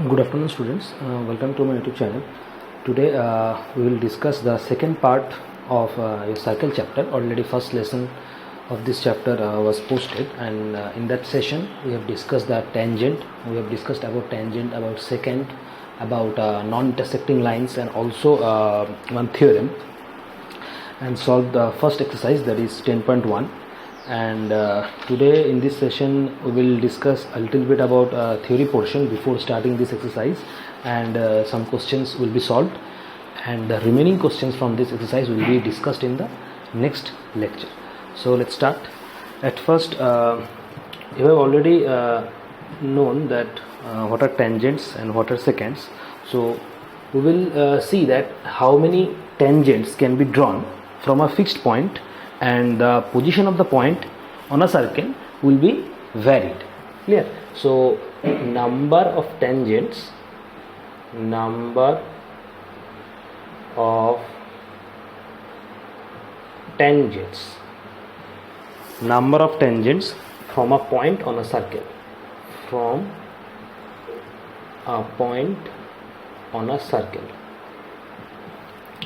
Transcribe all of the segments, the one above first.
Good afternoon, students. Welcome to my YouTube channel. Today we will discuss the second part of your cycle chapter. Already first lesson of this chapter was posted, and in that session we have discussed the tangent. We have discussed about tangent, about secant, about non-intersecting lines, and also one theorem, and solved the first exercise, that is 10.1. And today in this session we will discuss a little bit about theory portion before starting this exercise, and some questions will be solved, and the remaining questions from this exercise will be discussed in the next lecture. So let's start. At first, you have already known that what are tangents and what are secants. So we will see that how many tangents can be drawn from a fixed point, and the position of the point on a circle will be varied. Clear? So number of tangents from a point on a circle,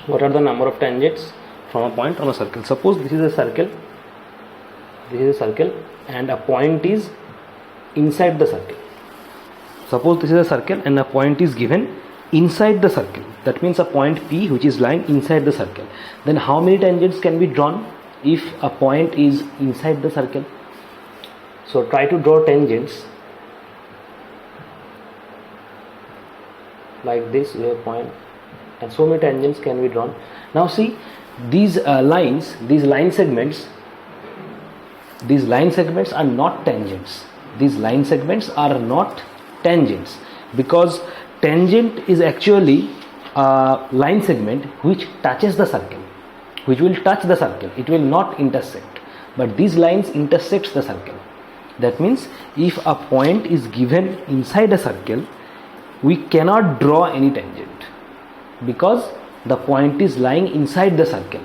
what are the number of tangents from a point on a circle? Suppose this is a circle, and a point is inside the circle. Suppose this is a circle and a point is given inside the circle. That means a point P which is lying inside the circle. Then how many tangents can be drawn if a point is inside the circle? So try to draw tangents like this. We have point, and so many tangents can be drawn. Now see, these line segments are not tangents. These line segments are not tangents, because tangent is actually a line segment which touches the circle, which will touch the circle. It will not intersect, but these lines intersects the circle. That means if a point is given inside a circle, we cannot draw any tangent, because the point is lying inside the circle.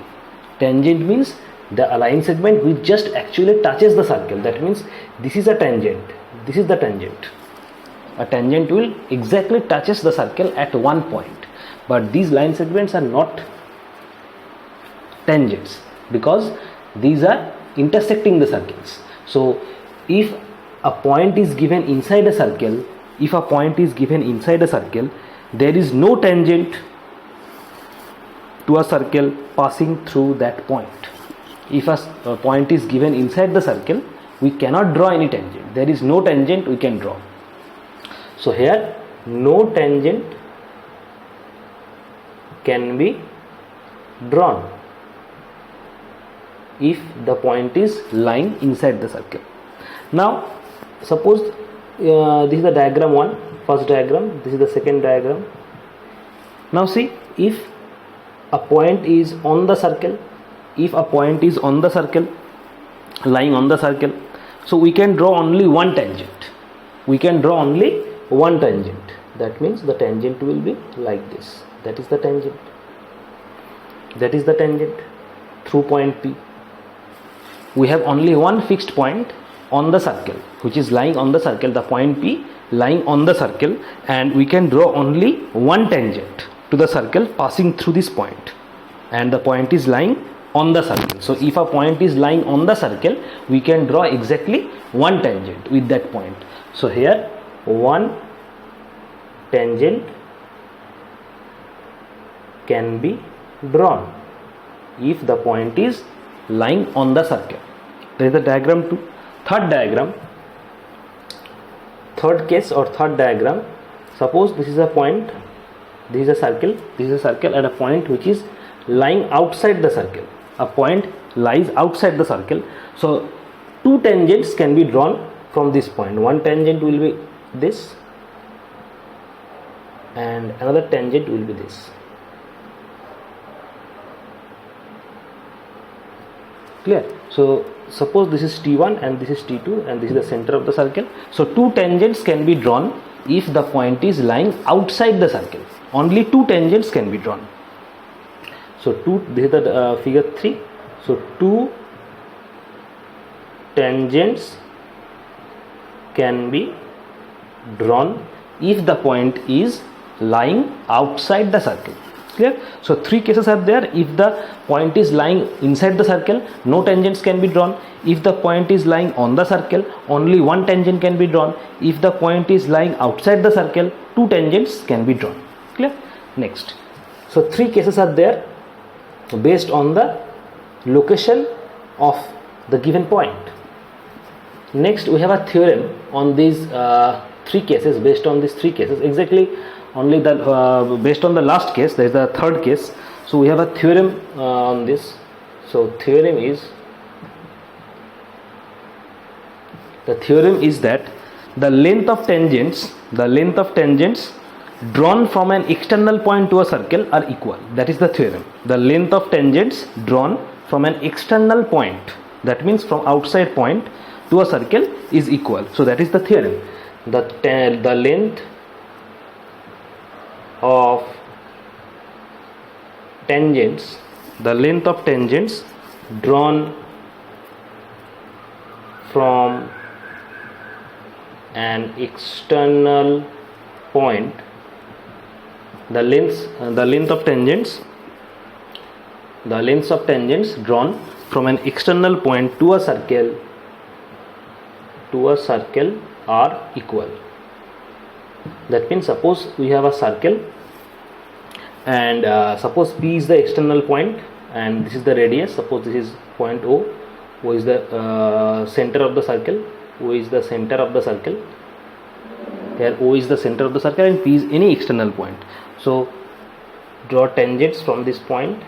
Tangent means the line segment which just actually touches the circle. That means this is a tangent, this is the tangent. A tangent will exactly touches the circle at one point, but these line segments are not tangents, because these are intersecting the circles. So if a point is given inside a circle, there is no tangent to a circle passing through that point. If a point is given inside the circle, we cannot draw any tangent. There is no tangent we can draw. So here no tangent can be drawn if the point is lying inside the circle. Now suppose this is the diagram 1, first diagram, this is the second diagram. Now see, if a point is on the circle, lying on the circle, so we can draw only one tangent. That means the tangent will be like this. That is the tangent through point P. We have only one fixed point on the circle which is lying on the circle, the point P lying on the circle, and we can draw only one tangent to the circle passing through this point, and the point is lying on the circle. So if a point is lying on the circle, we can draw exactly one tangent with that point. So here one tangent can be drawn if the point is lying on the circle. There is the diagram 2. Third diagram, suppose this is a point, this is a circle, and a point which is lying outside the circle. A point lies outside the circle. So two tangents can be drawn from this point. One tangent will be this, and another tangent will be this. Clear? So suppose this is T1 and this is T2, and this is the center of the circle. So two tangents can be drawn if the point is lying outside the circle. Only two tangents can be drawn. So this is the figure 3. So two tangents can be drawn if the point is lying outside the circle. Clear? So three cases are there. If the point is lying inside the circle, no tangents can be drawn. If the point is lying on the circle, only one tangent can be drawn. If the point is lying outside the circle, two tangents can be drawn. Clear? Next, so three cases are there based on the location of the given point. Next, we have a theorem on these three cases. Based on these three cases, exactly only the based on the last case, there is the third case. So we have a theorem on this. So theorem is that the length of tangents drawn from an external point to a circle are equal. That is the theorem. The length of tangents drawn from an external point, that means from outside point to a circle, is equal. So that is the theorem. The length of tangents drawn from an external point, the lengths of tangents drawn from an external point to a circle are equal. That means, suppose we have a circle, and suppose P is the external point and this is the radius. Suppose this is point O. O is the center of the circle. O is the center of the circle. Here O is the center of the circle and P is any external point. So draw tangents from this point.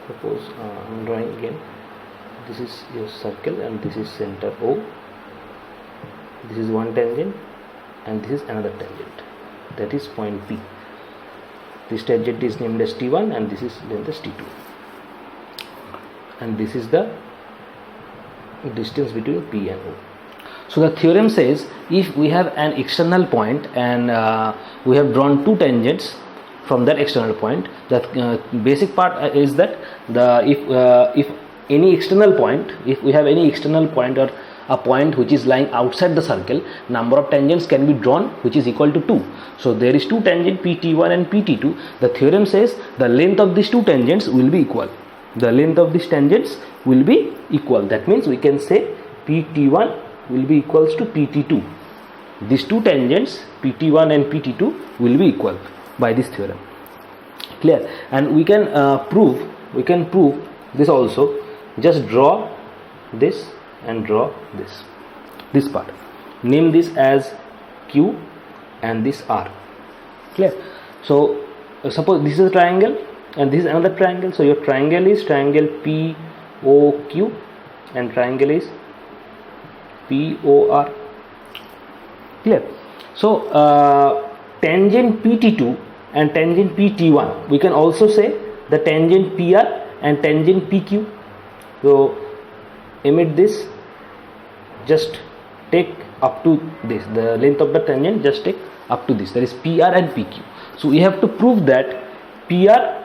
Suppose I am drawing again. This is your circle and this is center O. This is one tangent and this is another tangent, that is point P. This tangent is named as T1 and this is named as T2, and this is the distance between P and O. So the theorem says, if we have an external point and we have drawn two tangents from that external point, that basic part is that if any external point, if we have any external point or a point which is lying outside the circle, number of tangents can be drawn which is equal to 2. So there is two tangents, PT1 and PT2. The theorem says the length of these two tangents will be equal. The length of these tangents will be equal. That means we can say PT1 will be equals to PT2. These two tangents, PT1 and PT2, will be equal by this theorem. Clear? And we can prove this also. Just draw this and draw this part. Name this as Q and this R. Clear? So suppose this is a triangle and this is another triangle. So your triangle is triangle POQ and triangle is POR. Clear? So tangent PT2 and tangent PT1, we can also say the tangent PR and tangent PQ. So emit this, just take up to this, the length of the tangent, just take up to this, that is PR and PQ. So we have to prove that PR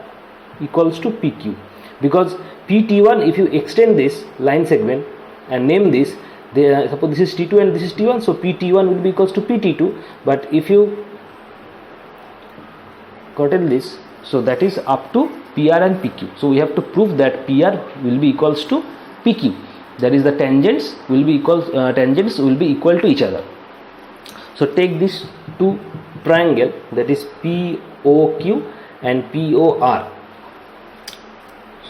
equals to PQ, because PT1, if you extend this line segment and name this, suppose this is T2 and this is T1, so PT1 will be equals to PT2. But if you curtail this, so that is up to PR and PQ. So we have to prove that PR will be equals to PQ. That is, the tangents will be equal to each other. So take these two triangle, that is POQ and POR.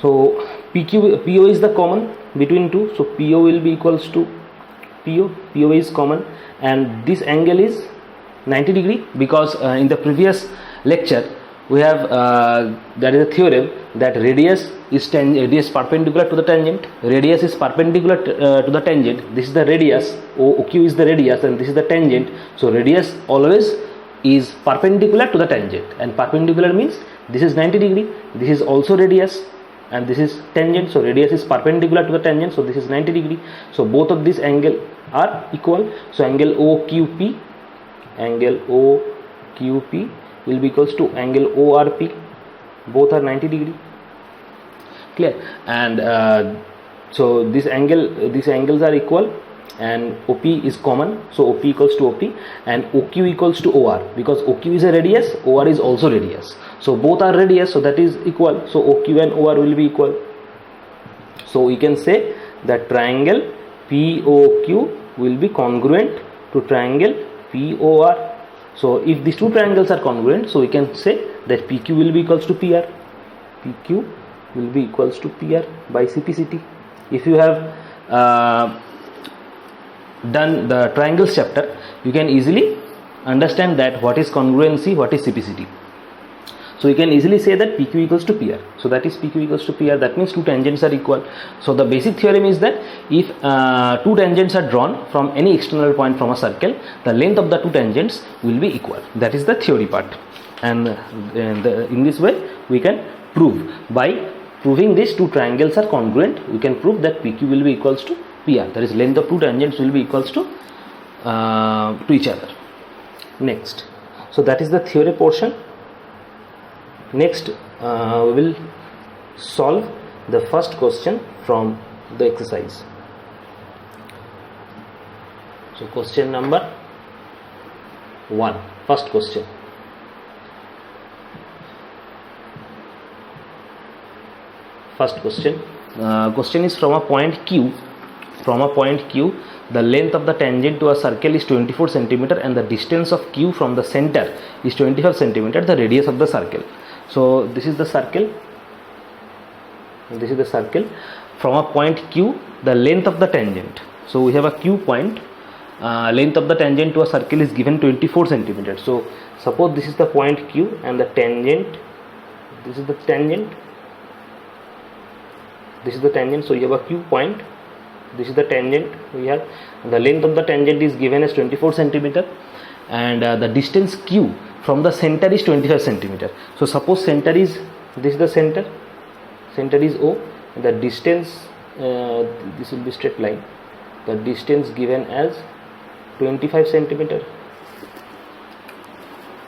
So PO is the common between two, so PO will be equals to PO is common, and this angle is 90 degree, because in the previous lecture we have that is a theorem that radius is perpendicular to the tangent. Radius is perpendicular to the tangent. This is the radius, OQ is the radius and this is the tangent. So radius always is perpendicular to the tangent, and perpendicular means this is 90 degree, this is also radius and this is tangent. So radius is perpendicular to the tangent, so this is 90 degree. So both of these angle are equal. So angle OQP will be equals to angle ORP. Both are 90 degree. Clear? And So these angles are equal, and OP is common, so OP equals to OP, and OQ equals to OR, because OQ is a radius, OR is also radius, so both are radius, so that is equal, so OQ and OR will be equal. So we can say that triangle POQ will be congruent to triangle POR. So if these two triangles are congruent, so we can say that PQ will be equals to PR. PQ will be equals to PR by CPCT. If you have done the triangles chapter, you can easily understand that what is congruency, what is CPCT. So you can easily say that PQ equals to PR. So that is PQ equals to PR. That means two tangents are equal. So the basic theorem is that if two tangents are drawn from any external point from a circle, the length of the two tangents will be equal. That is the theory part. And in this way we can prove. By proving these two triangles are congruent, we can prove that PQ will be equals to PR. That is, length of two tangents will be equals to each other. Next, so that is the theory portion. Next, we will solve the first question from the exercise. So question number 1, first question. First question. Question is from a point Q. From a point Q, the length of the tangent to a circle is 24 cm and the distance of Q from the center is 25 cm, the radius of the circle. So this is the circle. This is the circle. From a point Q, the length of the tangent. So we have a Q point. Length of the tangent to a circle is given 24 cm. So suppose this is the point Q and the tangent. This is the tangent. This is the tangent. So you have a Q point. This is the tangent. We have the length of the tangent is given as 24 cm, and the distance Q from the center is 25 cm. So suppose center is, this is the center. Center is O. The distance, this will be straight line. The distance given as 25 cm.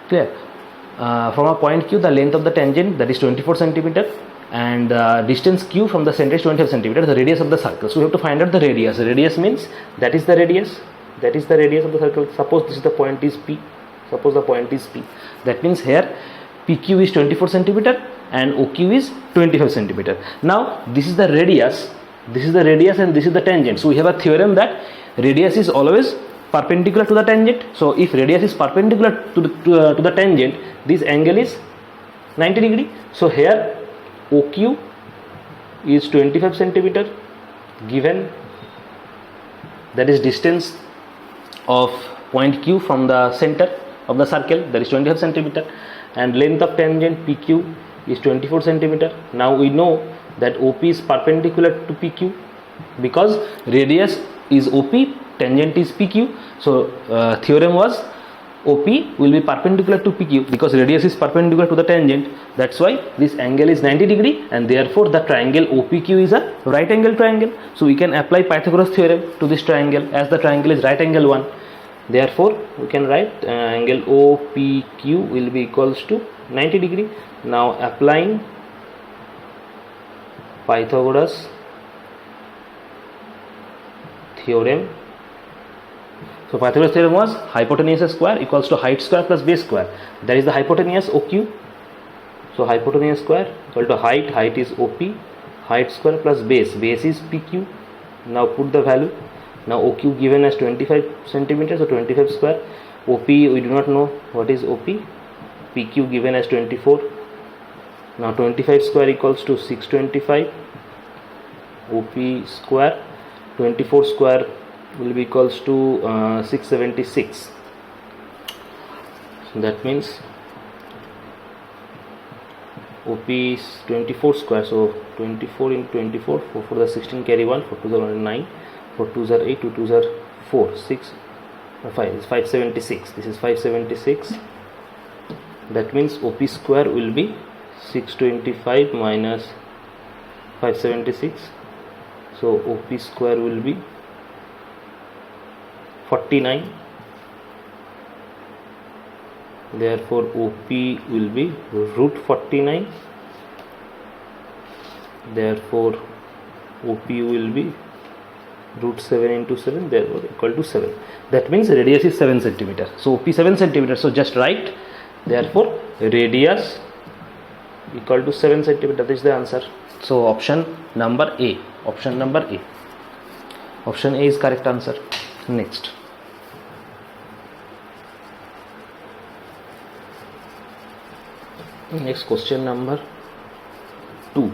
Clear? From a point Q, the length of the tangent, that is 24 cm, and distance Q from the center is 25 cm, the radius of the circle. So we have to find out the radius. Radius means that is the radius. That is the radius of the circle. Suppose this is the point is P. Suppose the point is P. That means here PQ is 24 cm and OQ is 25 cm. Now this is the radius. This is the radius and this is the tangent. So we have a theorem that radius is always perpendicular to the tangent. So if radius is perpendicular to the tangent, this angle is 90 degree. So here OQ is 25 cm given, that is distance of point Q from the center of the circle, that is 25 cm, and length of tangent PQ is 24 cm. Now we know that OP is perpendicular to PQ because radius is OP, tangent is PQ. So theorem was OP will be perpendicular to PQ because radius is perpendicular to the tangent. That's why this angle is 90 degree, and therefore the triangle OPQ is a right angle triangle. So we can apply Pythagoras theorem to this triangle, as the triangle is right angle one. Therefore we can write angle OPQ will be equals to 90 degree. Now applying Pythagoras theorem. So Pythagoras theorem was hypotenuse square equals to height square plus base square. That is the hypotenuse OQ. So hypotenuse square equal to height. Height is OP. Height square plus base. Base is PQ. Now put the value. Now OQ given as 25 cm. So 25 square. OP we do not know what is OP. PQ given as 24. Now 25 square equals to 625. OP square. 24 square will be equals to 676. So that means OP is 24 square. So 24 into 24, 4 for the 16 carry 1, 4 2s are 9, 4 2s are 8, 2 2s are 4, 6, 5 is 576. This is 576. That means OP square will be 625 minus 576. So OP square will be 49. Therefore OP will be root 49. Therefore OPU will be root 7 into 7, therefore equal to 7. That means radius is 7 centimeter. So OP 7 centimeter. So just write, therefore radius equal to 7 centimeter. This is the answer. So option number A. Option number A. Option A is correct answer. Next. Next question number 2.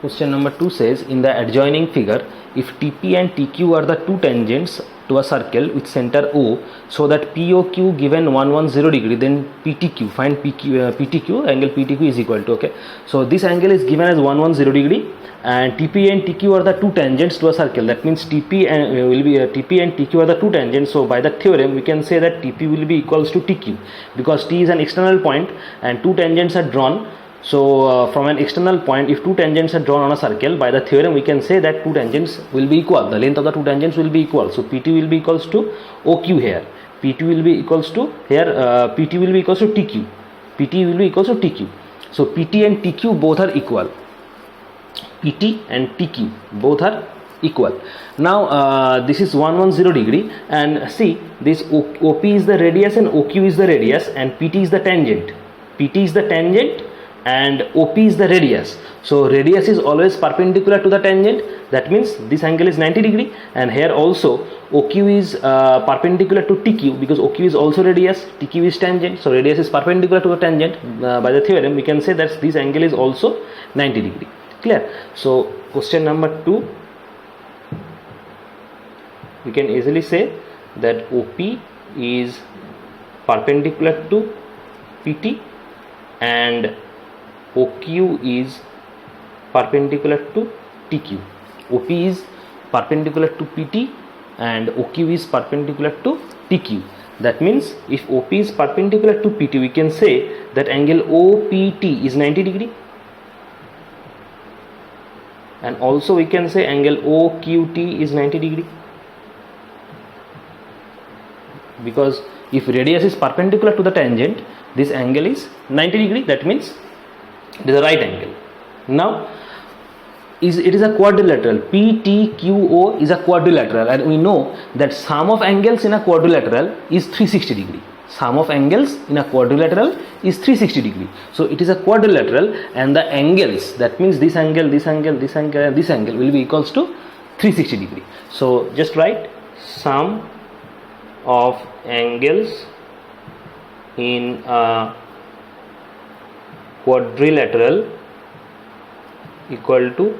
Question number 2 says, in the adjoining figure, if TP and TQ are the two tangents to a circle with center O, so that POQ given 110 degree, then PTQ, find PTQ, angle PTQ is equal to, okay. So this angle is given as 110 degree, and TP and TQ are the two tangents to a circle. That means TP and TP and TQ are the two tangents. So by the theorem, we can say that TP will be equals to TQ, because T is an external point and two tangents are drawn. So from an external point, if two tangents are drawn on a circle, by the theorem we can say that two tangents will be equal. The length of the two tangents will be equal. So PT will be equals to OQ here. PT will be equals to here. PT will be equals to TQ. PT will be equals to TQ. So PT and TQ both are equal. PT and TQ both are equal. Now this is 110 degree, and see, this OP is the radius and OQ is the radius, and PT is the tangent. PT is the tangent and OP is the radius. So radius is always perpendicular to the tangent. That means this angle is 90 degree, and here also OQ is perpendicular to TQ, because OQ is also radius, TQ is tangent. So radius is perpendicular to the tangent. By the theorem we can say that this angle is also 90 degree. Clear? So question number 2, we can easily say that OP is perpendicular to PT and OQ is perpendicular to TQ. OP is perpendicular to PT and OQ is perpendicular to TQ. That means if OP is perpendicular to PT, we can say that angle OPT is 90 degree, and also we can say angle OQT is 90 degree, because if radius is perpendicular to the tangent, this angle is 90 degree. That means it is a right angle. Now it is a quadrilateral. PTQO is a quadrilateral, and we know that sum of angles in a quadrilateral is 360 degree. Sum of angles in a quadrilateral is 360 degree. So it is a quadrilateral, and the angles, that means this angle, this angle, this angle, and this angle will be equals to 360 degree. So just write sum of angles in a quadrilateral equal to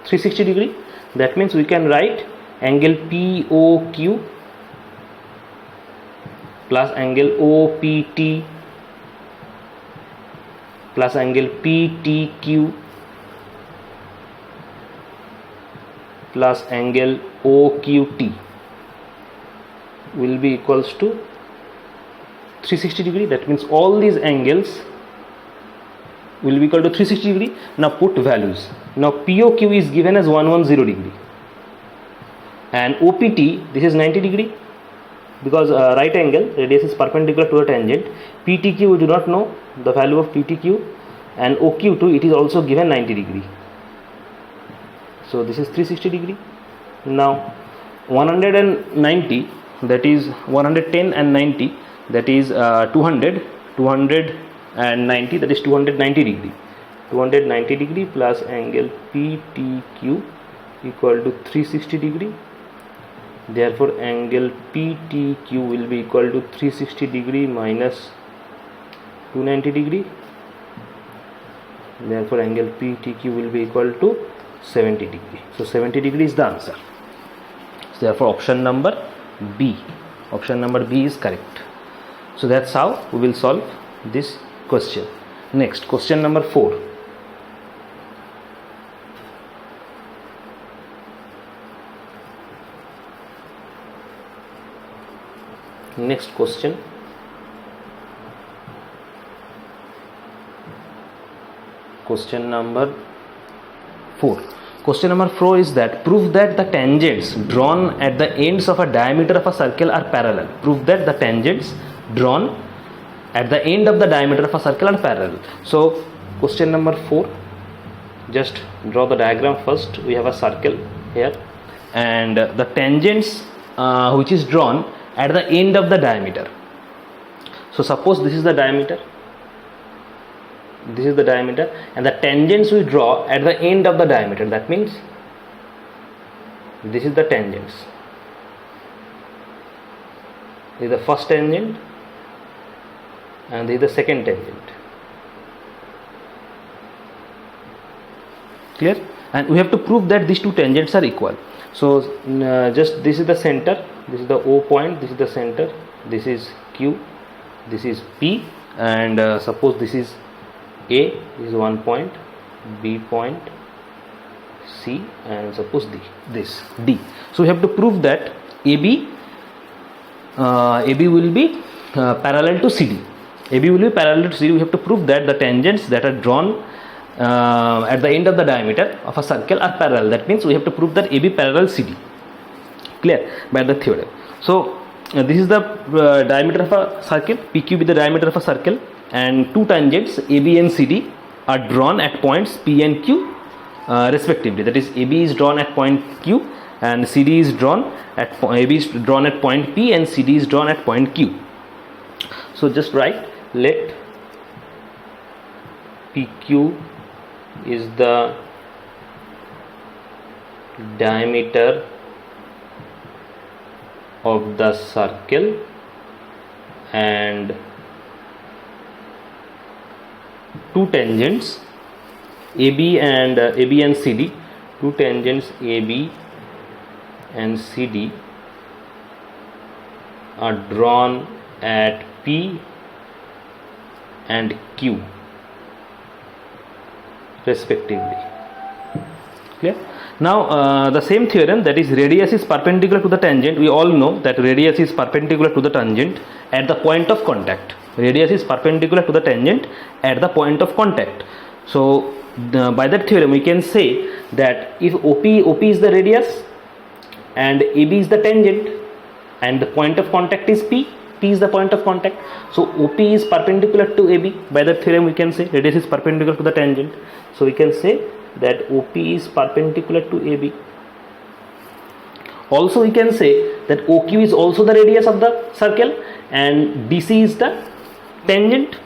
360 degree. That means we can write angle POQ plus angle OPT plus angle PTQ plus angle OQT will be equals to 360 degree. That means all these angles will be equal to 360 degree. Now put values. Now POQ is given as 110 degree, and OPT, this is 90 degree, because right angle, radius is perpendicular to a tangent. PTQ, we do not know the value of PTQ, and OQ2, it is also given 90 degree. So this is 360 degree. Now 190, that is 110 and 90, that is 290, that is 290 degree. 290 degree plus angle PTQ equal to 360 degree. Therefore angle PTQ will be equal to 360 degree minus 290 degree. Therefore angle PTQ will be equal to 70 degree. So 70 degree is the answer. So therefore option number B. Option number B is correct. So that's how we will solve this question. Next, question number 4. Next question. Question number 4. Question number 4 is that prove that the tangents drawn at the ends of a diameter of a circle are parallel. Prove that the tangents drawn at the end of the diameter of a circle are parallel. So question number 4, just draw the diagram first. We have a circle here and the tangents which is drawn at the end of the diameter. So suppose this is the diameter, this is the diameter, and the tangents we draw at the end of the diameter. That means this is the tangents. This is the first tangent and this is the second tangent. Clear? And we have to prove that these two tangents are equal. So just this is the center, this is the O point, this is the center, this is Q, this is P, and suppose this is A, this is one point, B point, C, and suppose this D. So we have to prove that AB will be parallel to CD. AB will be parallel to CD. We have to prove that the tangents that are drawn at the end of the diameter of a circle are parallel. That means we have to prove that AB parallel CD. Clear? By the theorem. So this is the diameter of a circle. PQ is the diameter of a circle, and two tangents AB and CD are drawn at points P and Q respectively. That is, AB is drawn at point Q and CD is drawn at AB is drawn at point P and CD is drawn at point Q. So just write, let PQ is the diameter of the circle and two tangents AB and CD, two tangents AB and CD are drawn at P and Q respectively. Clear? Now the same theorem, that is radius is perpendicular to the tangent. We all know that radius is perpendicular to the tangent at the point of contact. Radius is perpendicular to the tangent at the point of contact. So by that theorem we can say that if OP is the radius and AB is the tangent and the point of contact is P is the point of contact, so OP is perpendicular to AB. By that theorem we can say radius is perpendicular to the tangent. So we can say that OP is perpendicular to AB. Also we can say that OQ is also the radius of the circle and DC is the tangent.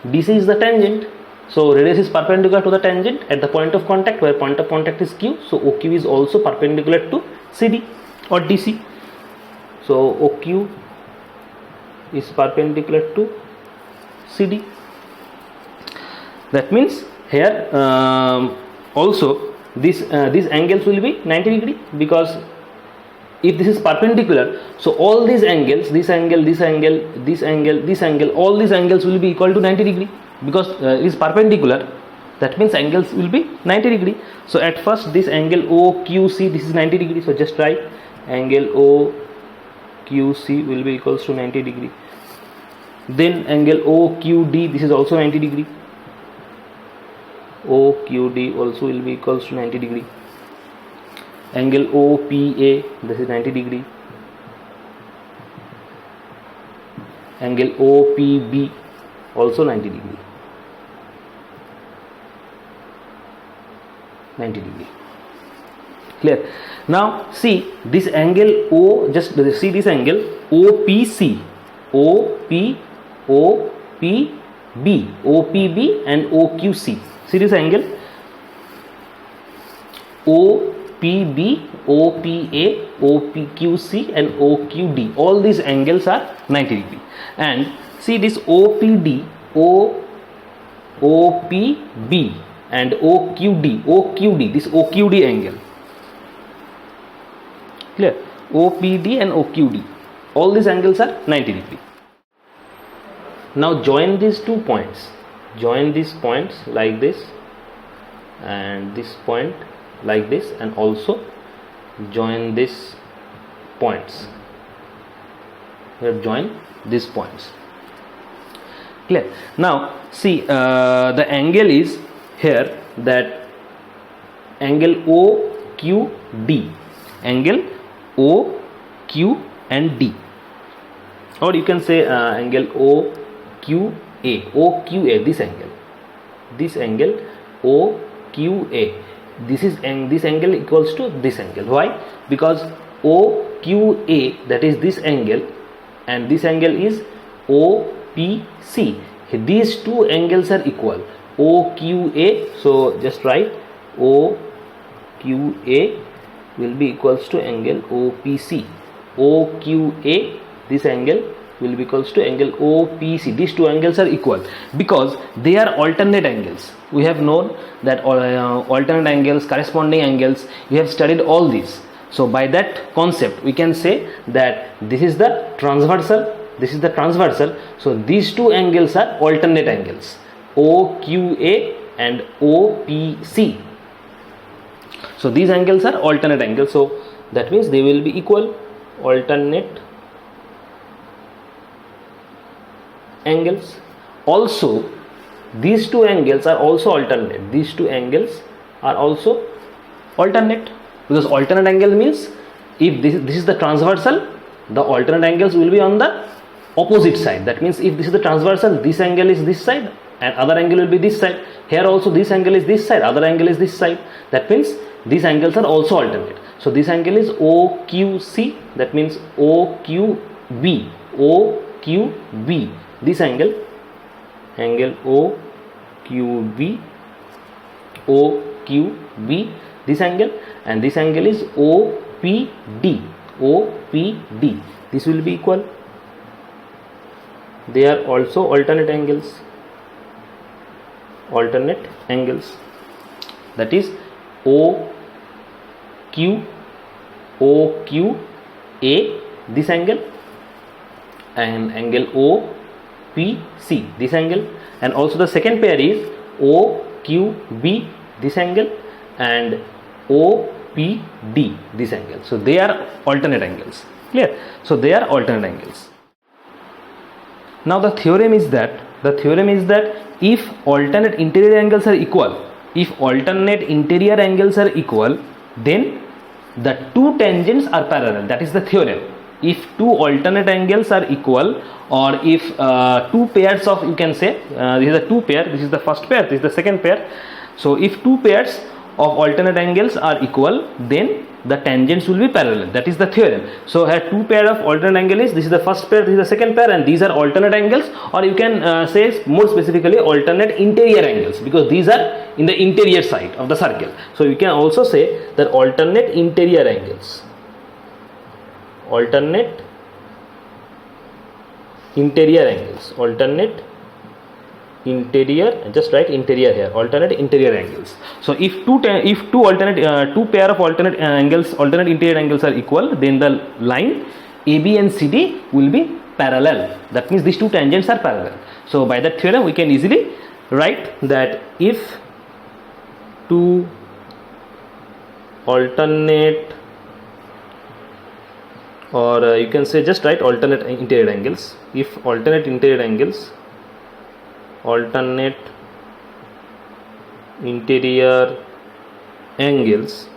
DC is the tangent. So radius is perpendicular to the tangent at the point of contact, where point of contact is Q. So OQ is also perpendicular to CD or DC. So OQ is perpendicular to CD. That means here also these angles will be 90 degree, because if this is perpendicular, so all these angles, this angle, this angle, this angle, this angle, all these angles will be equal to 90 degree, because it is perpendicular. That means angles will be 90 degree. So at first this angle OQC, this is 90 degree. So just write angle OQC will be equals to 90 degree. Then angle OQD, this is also 90 degree. OQD also will be equals to 90 degree. Angle OPA, this is 90 degree. Angle OPB also 90 degree. 90 degree. Clear? Now see this angle O, just see this angle OPC, OPB, OPB and OQC. See this angle OPB, OPA, OPQC and OQD. All these angles are 90 degree. And see this OPD, OPB and OQD, this OQD angle. Clear? OPD and OQD. All these angles are 90 degree. Now join these two points. Join these points like this and this point like this, and also join these points. We have joined these points. Clear? Now see the angle is here, that angle OQD, angle OQ and D, or you can say angle OQA, this angle OQA, this angle equals to this angle. Why? Because OQA, that is this angle, and this angle is OPC. These two angles are equal. OQA, so just write OQA will be equals to angle OPC. OQA, this angle will be equals to angle OPC. These two angles are equal because they are alternate angles. We have known that alternate angles, corresponding angles, we have studied all these. So by that concept we can say that this is the transversal, this is the transversal. So these two angles are alternate angles, OQA and OPC. So these angles are alternate angles, so that means they will be equal, alternate angles. Also these two angles are also alternate, these two angles are also alternate, because alternate angle means if this is the transversal, the alternate angles will be on the opposite side. That means if this is the transversal, this angle is this side and other angle will be this side. Here also this angle is this side, other angle is this side. That means these angles are also alternate. So this angle is OQC, that means OQB, OQB, this angle OQB, OQB, this angle, and this angle is OPD, OPD. This will be equal. They are also alternate angles, that is OQA, this angle, and angle OPC, this angle, and also the second pair is OQB, this angle, and OPD, this angle. So they are alternate angles. Clear? So they are alternate angles. Now the theorem is that if alternate interior angles are equal, then the two tangents are parallel. That is the theorem. If two alternate angles are equal, or if two pairs of, you can say this is a two pair, this is the first pair, this is the second pair. So if two pairs of alternate angles are equal, then the tangents will be parallel. That is the theorem. So here two pair of alternate angles, this is the first pair, this is the second pair, and these are alternate angles, or you can say more specifically alternate interior angles, because these are in the interior side of the circle. So you can also say that alternate interior angles, alternate interior angles, alternate interior, just write interior here, alternate interior angles. So if two pair of alternate angles, alternate interior angles are equal, then the line AB and CD will be parallel. That means these two tangents are parallel. So by that theorem we can easily write that if two alternate, or you can say just write alternate interior angles, if alternate interior angles, alternate interior angles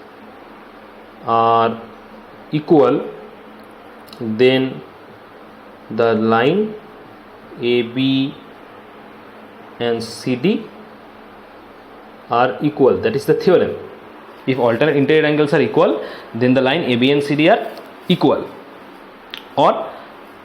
are equal, then the line AB and CD are equal. That is the theorem. If alternate interior angles are equal, then the line AB and CD are equal, or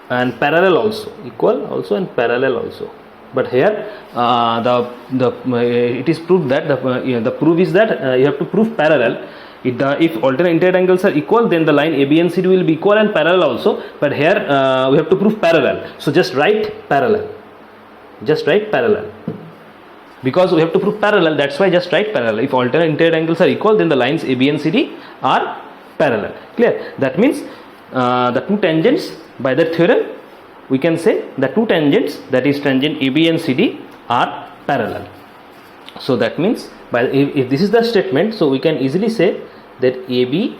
and parallel also, equal also and parallel also. But here it is proved that the proof is that you have to prove parallel. If alternate interior angles are equal, then the line AB and CD will be equal and parallel also. But here we have to prove parallel. So just write parallel. Just write parallel. Because we have to prove parallel, that's why just write parallel. If alternate interior angles are equal, then the lines AB and CD are parallel. Clear? That means the two tangents, by that theorem we can say the two tangents, that is tangent AB and CD, are parallel. So that means if this is the statement, so we can easily say that AB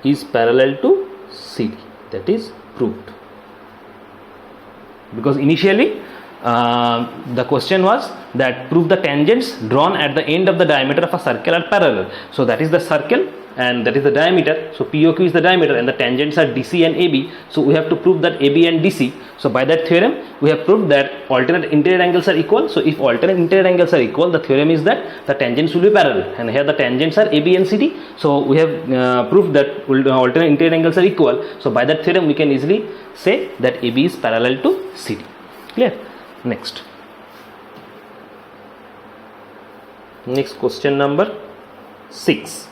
is parallel to CD. That is proved. Because initially the question was that prove the tangents drawn at the end of the diameter of a circle are parallel. So that is the circle and that is the diameter. So POQ is the diameter and the tangents are DC and AB. So we have to prove that AB and DC. So by that theorem we have proved that alternate interior angles are equal. So if alternate interior angles are equal, the theorem is that the tangents will be parallel, and here the tangents are AB and CD. So we have proved that alternate interior angles are equal. So by that theorem we can easily say that AB is parallel to CD. Clear? Next question number 6.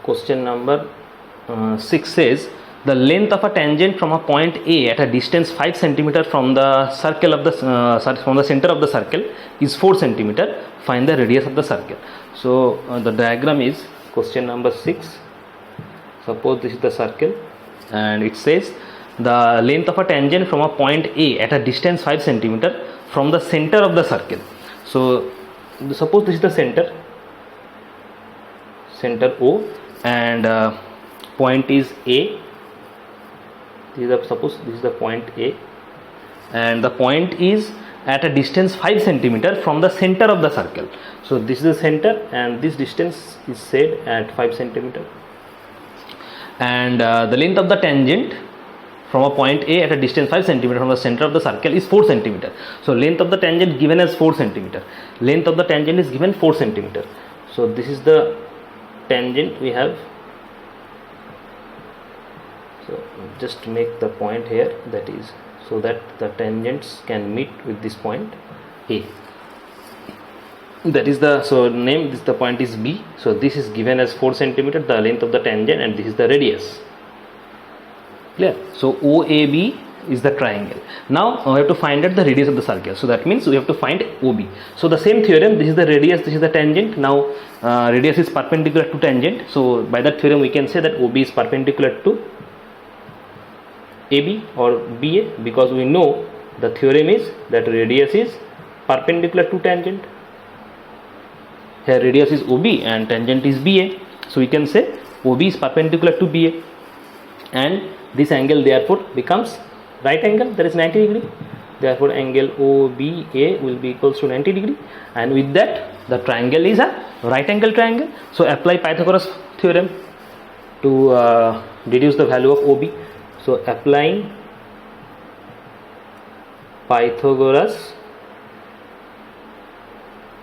Question number 6 says the length of a tangent from a point A at a distance 5 cm from the circle of the from the center of the circle is 4 cm. Find the radius of the circle. So the diagram is question number 6. Suppose this is the circle and it says the length of a tangent from a point A at a distance 5 cm from the center of the circle. So suppose this is the center O, and point is A. Suppose this is the point A, and the point is at a distance 5 cm from the center of the circle. So this is the center and this distance is said at 5 cm, and the length of the tangent from a point A at a distance 5 cm from the center of the circle is 4 cm. So length of the tangent given as 4 cm. Length of the tangent is given 4 cm. So this is the tangent we have. So just make the point here, that is so that the tangents can meet with this point A. That is the, so name this, the point is B. So this is given as 4 cm, the length of the tangent, and this is the radius. Clear? So OAB is the triangle. Now we have to find out the radius of the circle. So that means we have to find OB. So the same theorem, this is the radius, this is the tangent. Now radius is perpendicular to tangent. So by that theorem we can say that OB is perpendicular to AB or BA, because we know the theorem is that radius is perpendicular to tangent. Here radius is OB and tangent is BA. So we can say OB is perpendicular to BA, and this angle therefore becomes right angle, that is 90 degree. Therefore angle OBA will be equals to 90 degree, and with that the triangle is a right angle triangle. So apply Pythagoras theorem to deduce the value of OB. So applying Pythagoras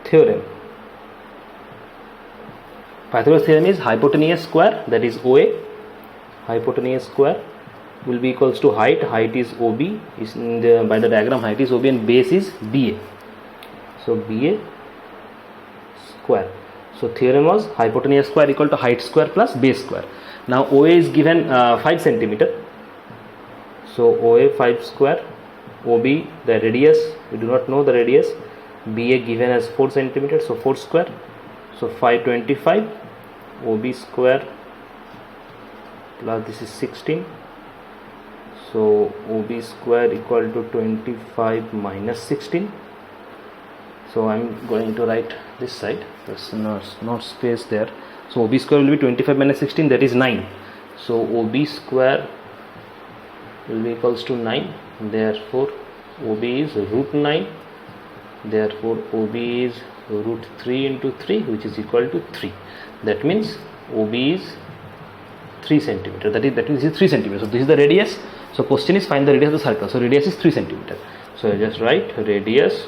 theorem. Pythagoras theorem is hypotenuse square, that is OA. Hypotenuse square will be equals to height. Height is OB, is in the, by the diagram height is OB and base is BA. So BA square. So theorem was hypotenuse square equal to height square plus base square. Now OA is given 5 cm. So OA 5 square, OB the radius, we do not know the radius, BA given as 4 cm, so 4 square, so 525, OB square plus this is 16, so OB square equal to 25 minus 16. So I am going to write this side, there's not space there. So OB square will be 25 minus 16, that is 9. So OB square will be equals to 9. Therefore OB is root 9. Therefore OB is root 3 into 3, which is equal to 3. That means OB is 3 cm. That means this is 3 cm. So this is the radius. So question is find the radius of the circle. So radius is 3 cm. So I just write radius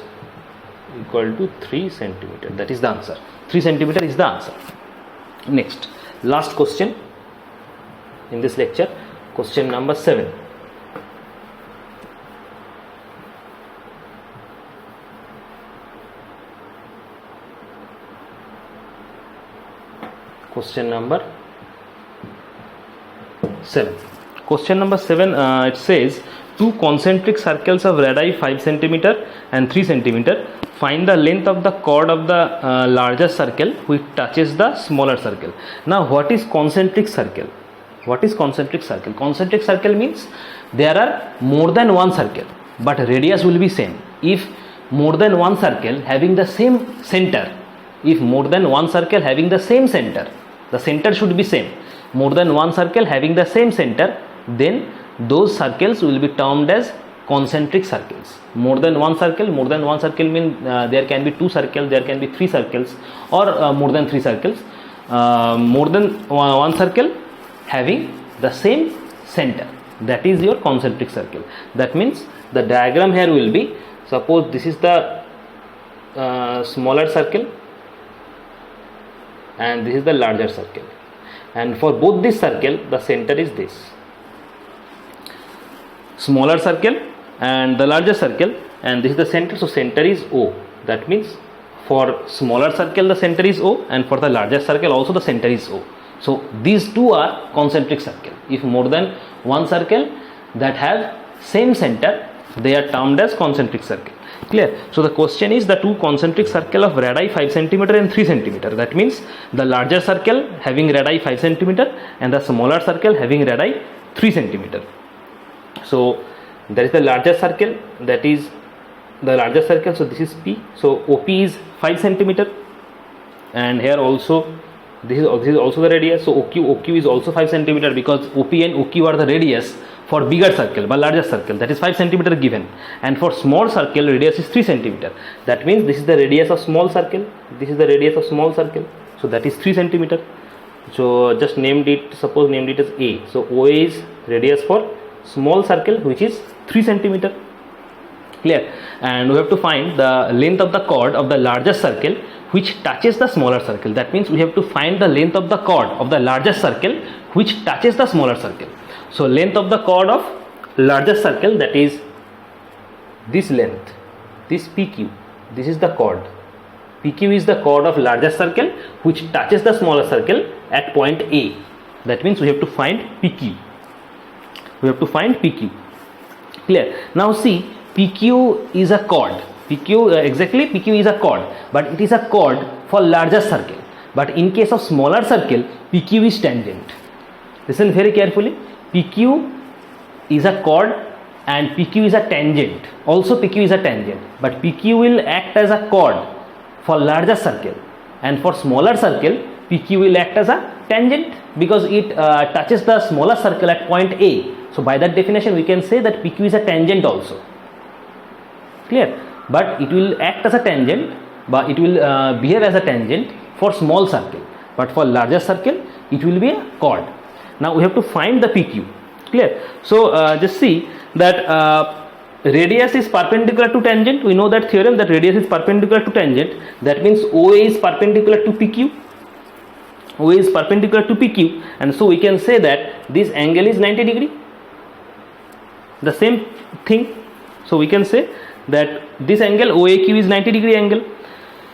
equal to 3 cm. That is the answer. 3 cm is the answer. Next, last question in this lecture, question number 7. Question number 7. Question number 7, it says two concentric circles of radii 5 cm and 3 cm. Find the length of the chord of the larger circle which touches the smaller circle. Now what is concentric circle? What is concentric circle? Concentric circle means there are more than one circle but radius will be same. If more than one circle having the same center, if more than one circle having the same center, the center should be same, more than one circle having the same center, then those circles will be termed as concentric circles. More than one circle means there can be two circles, there can be three circles, or more than three circles. More than one circle having the same center, that is your concentric circle. That means the diagram here will be, suppose this is the smaller circle and this is the larger circle, and for both this circle the center is this smaller circle and the larger circle, and this is the center, so center is O. That means for smaller circle the center is O, and for the larger circle also the center is O. So these two are concentric circle. If more than one circle that have same center, they are termed as concentric circle. Clear? So the question is the two concentric circle of radii 5 cm and 3 cm. That means the larger circle having radii 5 cm and the smaller circle having radii 3 cm. So there is the larger circle, that is the larger circle, so this is P, so OP is 5 cm, and here also this is also the radius, so OQ is also 5 cm, because OP and OQ are the radius for bigger circle but larger circle, that is 5 cm given, and for small circle radius is 3 cm. That means this is the radius of small circle, this is the radius of small circle, so that is 3 cm. So just named it, suppose named it as A, so OA is radius for small circle which is 3 cm. Clear? And we have to find the length of the chord of the larger circle which touches the smaller circle. That means we have to find the length of the chord of the larger circle which touches the smaller circle. So length of the chord of larger circle, that is this length, this PQ, this is the chord. PQ is the chord of larger circle which touches the smaller circle at point A. That means we have to find PQ. We have to find PQ. Clear? Now see, PQ is a chord. PQ is a chord, but it is a chord for larger circle. But in case of smaller circle, PQ is tangent. Listen very carefully. PQ is a chord and PQ is a tangent. Also PQ is a tangent, but PQ will act as a chord for larger circle, and for smaller circle PQ will act as a tangent because it touches the smaller circle at point A. So by that definition we can say that PQ is a tangent also. Clear? But it will act as a tangent, but it will behave as a tangent for small circle, but for larger circle it will be a chord. Now we have to find the PQ. Clear? So just see that radius is perpendicular to tangent. We know that theorem, that radius is perpendicular to tangent. That means OA is perpendicular to PQ. OA is perpendicular to PQ, and so we can say that this angle is 90 degree. The same thing. So we can say that this angle OAQ is 90 degree angle.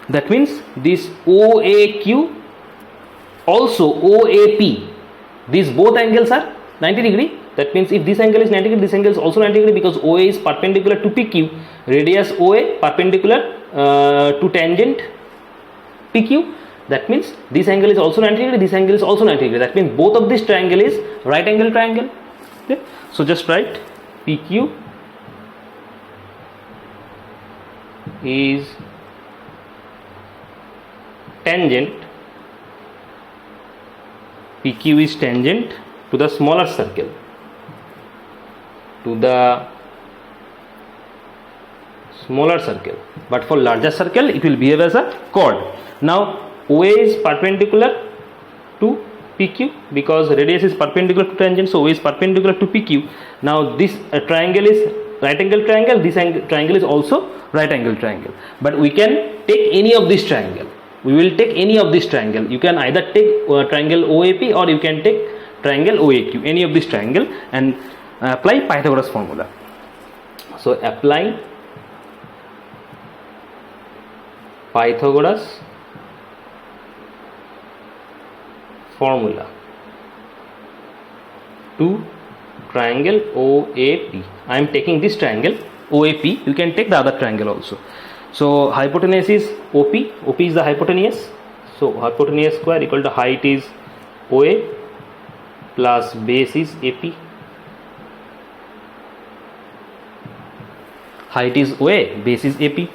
That means this OAQ also OAP, these both angles are 90 degree. That means if this angle is 90 degree, this angle is also 90 degree, because OA is perpendicular to PQ, radius OA perpendicular to tangent PQ. That means this angle is also 90 degree, this angle is also 90 degree. That means both of this triangle is right angle triangle. Okay? So just write PQ is tangent, PQ is tangent to the smaller circle, but for larger circle it will behave as a chord. Now OA is perpendicular to PQ because radius is perpendicular to tangent, so OA is perpendicular to PQ. Now this triangle is right angle triangle, this triangle is also right angle triangle, but we can take any of this triangle. We will take any of this triangle. You can either take triangle OAP or you can take triangle OAQ, any of this triangle, and apply Pythagoras formula. So apply Pythagoras formula to triangle OAP. I am taking this triangle OAP. You can take the other triangle also. So hypotenuse is OP. OP is the hypotenuse. So hypotenuse square equal to height is OA plus base is AP. Height is OA, base is AP.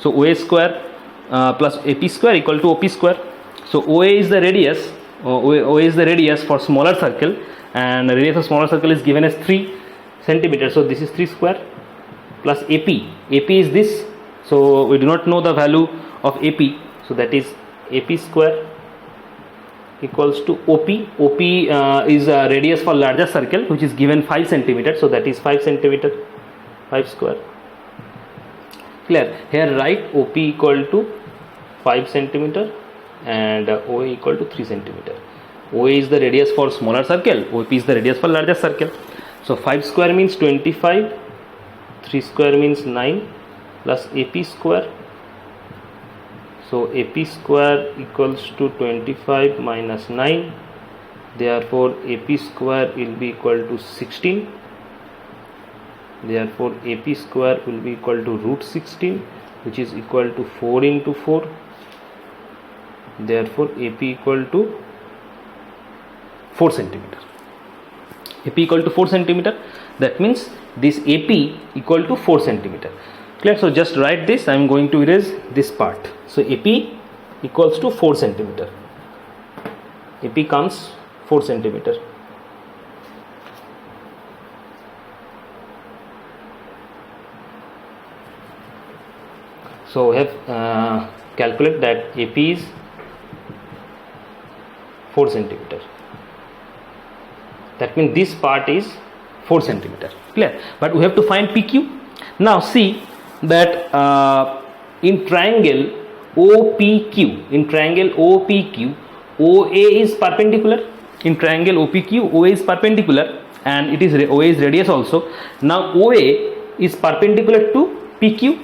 So OA square plus AP square equal to OP square. So OA is the radius. OA is the radius for smaller circle, and the radius of smaller circle is given as 3 centimeters. So this is 3 square plus AP. AP is this. So we do not know the value of AP. So that is AP square equals to OP. OP is a radius for larger circle, which is given 5 centimeters. So that is 5 centimeter, 5 square. Clear? Here write OP equal to 5 centimeter and OA equal to 3 centimeter. OA is the radius for smaller circle, OP is the radius for larger circle. So 5 square means 25, 3 square means 9 plus AP square. So AP square equals to 25 minus 9, therefore AP square will be equal to 16. Therefore AP square will be equal to root 16, which is equal to 4 into 4. Therefore AP equal to 4 centimeter. AP equal to 4 centimeter. That means this AP equal to 4 centimeter. Clear? So just write this. I am going to erase this part. So AP equals to 4 centimeter. AP comes 4 centimeter. So we have calculate that AP is 4 centimeter. That means this part is 4 centimeter. Clear? But we have to find PQ. Now see that in triangle OPQ, OA is perpendicular. In triangle OPQ, OA is perpendicular, and it is OA is radius also. Now OA is perpendicular to PQ.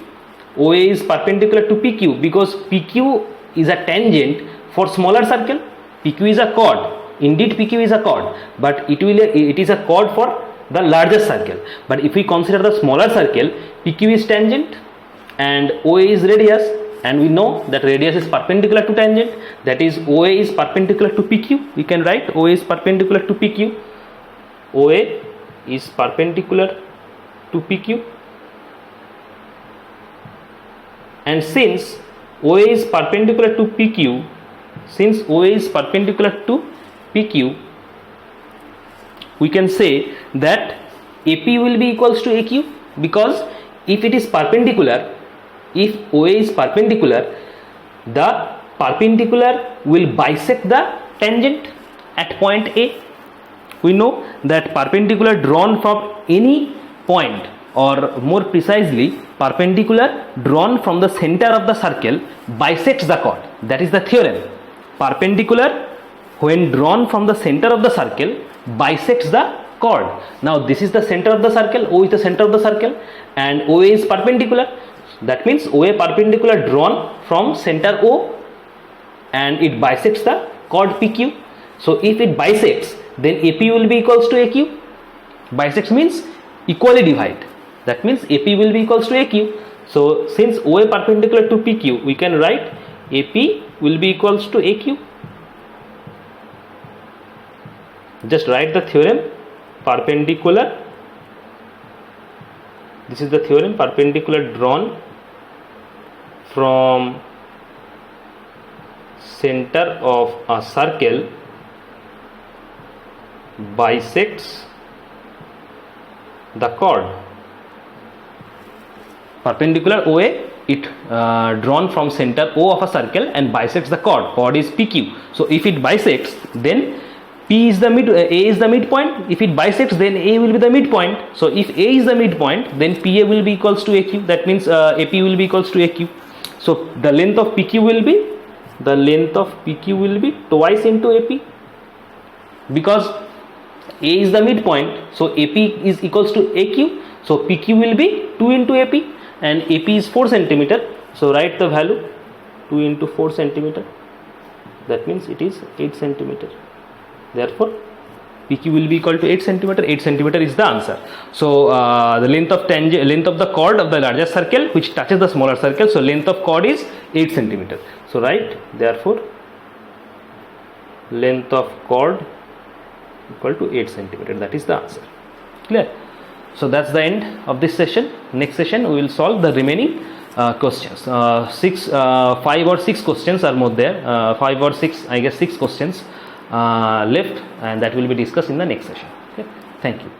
OA is perpendicular to PQ because PQ is a tangent for smaller circle. PQ is a chord. Indeed PQ is a chord, but it is a chord for the larger circle. But if we consider the smaller circle, PQ is tangent and OA is radius, and we know that radius is perpendicular to tangent. That is OA is perpendicular to PQ. We can write OA is perpendicular to PQ. OA is perpendicular to PQ. And since OA is perpendicular to PQ, we can say that AP will be equals to AQ, because if it is perpendicular, if OA is perpendicular, the perpendicular will bisect the tangent at point A. We know that perpendicular drawn from any point, or more precisely perpendicular drawn from the center of the circle bisects the chord. That is the theorem. Perpendicular when drawn from the center of the circle bisects the chord. Now this is the center of the circle, O is the center of the circle, and OA is perpendicular. That means OA perpendicular drawn from center O, and it bisects the chord PQ. So if it bisects, then AP will be equals to AQ. Bisects means equally divide. That means AP will be equals to AQ. So since OA perpendicular to PQ, we can write AP will be equals to AQ. Just write the theorem. Perpendicular, this is the theorem, perpendicular drawn from center of a circle bisects the chord. Perpendicular OA, it drawn from center O of a circle and bisects the chord. Chord is PQ. So if it bisects, then P is the A is the midpoint. If it bisects, then A will be the midpoint. So if A is the midpoint, then PA will be equals to AQ. That means AP will be equals to AQ. So the length of PQ will be twice into AP, because A is the midpoint. So AP is equals to AQ. So PQ will be 2 into AP, and AP is 4 centimeter. So write the value 2 into 4 centimeter. That means it is 8 centimeter. Therefore PQ will be equal to 8 centimeter. 8 centimeter is the answer. So the length of the chord of the larger circle which touches the smaller circle, so length of chord is 8 centimeter. So write, therefore length of chord equal to 8 centimeter. That is the answer. Clear? So that's the end of this session. Next session we will solve the remaining questions. 5 or 6 questions are more there. 5 or 6, I guess 6 questions left, and that will be discussed in the next session. Okay, thank you.